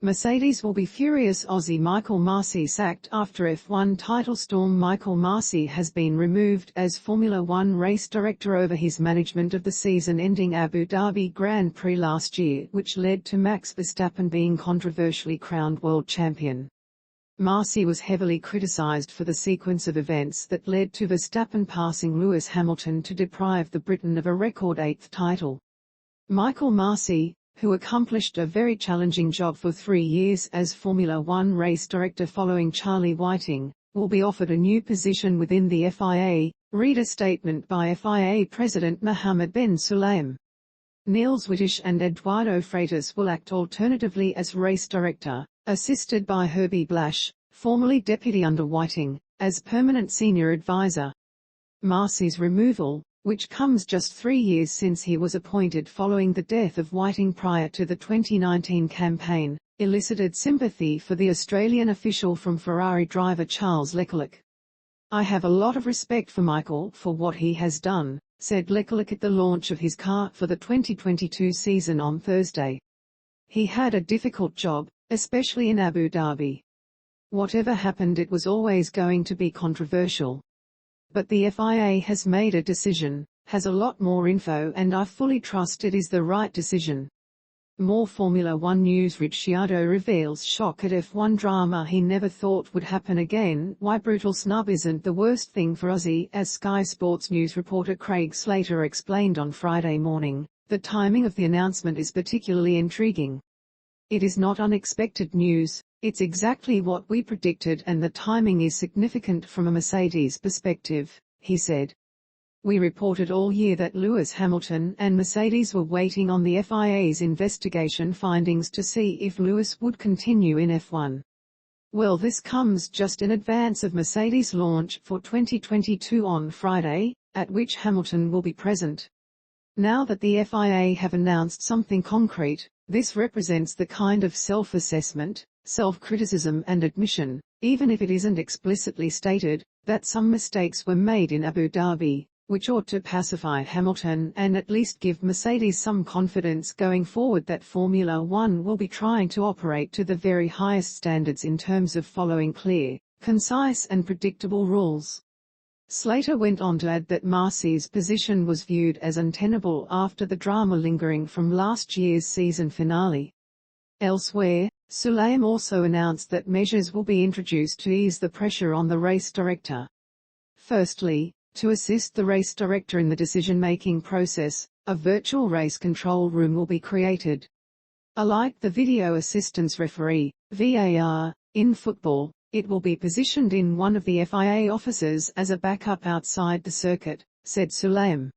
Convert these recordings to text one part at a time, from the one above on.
Mercedes will be furious. Aussie Michael Masi sacked after F1 title storm. Michael Masi has been removed as Formula One race director over his management of the season-ending Abu Dhabi Grand Prix last year, which led to Max Verstappen being controversially crowned world champion. Masi was heavily criticised for the sequence of events that led to Verstappen passing Lewis Hamilton to deprive the Briton of a record 8th title. Michael Masi, who accomplished a very challenging job for 3 years as Formula One race director following Charlie Whiting, will be offered a new position within the FIA, read a statement by FIA President Mohammed bin Sulayem. Niels Wittich and Eduardo Freitas will act alternatively as race director, assisted by Herbie Blash, formerly deputy under Whiting, as permanent senior advisor. Masi's removal, which comes just 3 years since he was appointed following the death of Whiting prior to the 2019 campaign, elicited sympathy for the Australian official from Ferrari driver Charles Leclerc. "I have a lot of respect for Michael for what he has done," said Leclerc at the launch of his car for the 2022 season on Thursday. "He had a difficult job, especially in Abu Dhabi. Whatever happened, it was always going to be controversial. But the FIA has made a decision, has a lot more info, and I fully trust it is the right decision." More Formula One news. Ricciardo reveals shock at F1 drama he never thought would happen again. Why brutal snub isn't the worst thing for Aussie As Sky Sports news reporter Craig Slater explained on Friday morning. The timing of the announcement is particularly intriguing. "It is not unexpected news, it's exactly what we predicted, and the timing is significant from a Mercedes perspective," he said. "We reported all year that Lewis Hamilton and Mercedes were waiting on the FIA's investigation findings to see if Lewis would continue in F1. Well, this comes just in advance of Mercedes' launch for 2022 on Friday, at which Hamilton will be present. Now that the FIA have announced something concrete, this represents the kind of self-assessment, self-criticism and admission, even if it isn't explicitly stated, that some mistakes were made in Abu Dhabi, which ought to pacify Hamilton and at least give Mercedes some confidence going forward that Formula One will be trying to operate to the very highest standards in terms of following clear, concise and predictable rules." Slater went on to add that Masi's position was viewed as untenable after the drama lingering from last year's season finale. Elsewhere, Sulayem also announced that measures will be introduced to ease the pressure on the race director. Firstly, to assist the race director in the decision-making process, a virtual race control room will be created. Unlike the video assistance referee, VAR, in football, it will be positioned in one of the FIA offices as a backup outside the circuit, said Sulayem.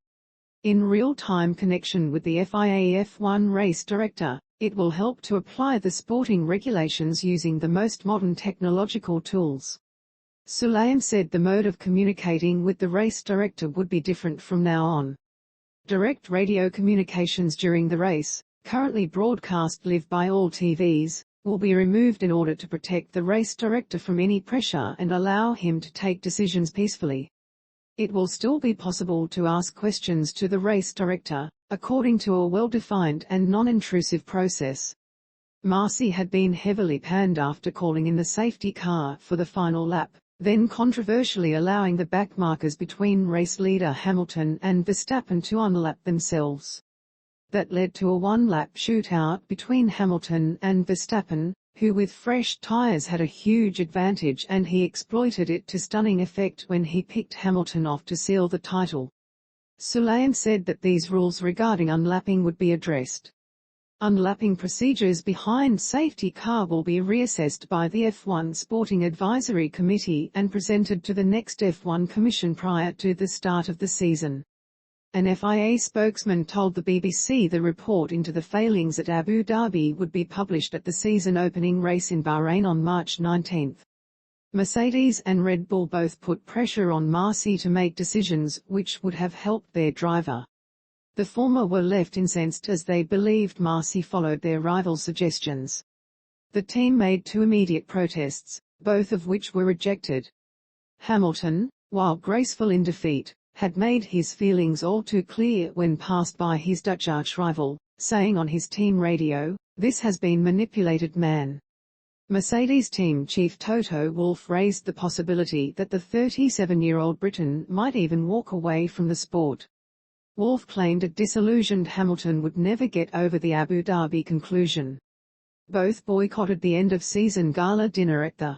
In real-time connection with the FIA F1 race director, it will help to apply the sporting regulations using the most modern technological tools. Sulayem said the mode of communicating with the race director would be different from now on. Direct radio communications during the race, currently broadcast live by all TVs, will be removed in order to protect the race director from any pressure and allow him to take decisions peacefully. It will still be possible to ask questions to the race director, according to a well-defined and non-intrusive process. Masi had been heavily panned after calling in the safety car for the final lap, then controversially allowing the backmarkers between race leader Hamilton and Verstappen to unlap themselves. That led to a one-lap shootout between Hamilton and Verstappen, who with fresh tyres had a huge advantage, and he exploited it to stunning effect when he picked Hamilton off to seal the title. Sulayem said that these rules regarding unlapping would be addressed. Unlapping procedures behind safety car will be reassessed by the F1 Sporting Advisory Committee and presented to the next F1 Commission prior to the start of the season. An FIA spokesman told the BBC the report into the failings at Abu Dhabi would be published at the season opening race in Bahrain on March 19. Mercedes and Red Bull both put pressure on Masi to make decisions which would have helped their driver. The former were left incensed as they believed Masi followed their rival's suggestions. The team made 2 immediate protests, both of which were rejected. Hamilton, while graceful in defeat, had made his feelings all too clear when passed by his Dutch arch-rival, saying on his team radio, "This has been manipulated, man." Mercedes team chief Toto Wolff raised the possibility that the 37-year-old Briton might even walk away from the sport. Wolff claimed a disillusioned Hamilton would never get over the Abu Dhabi conclusion. Both boycotted the end-of-season gala dinner at the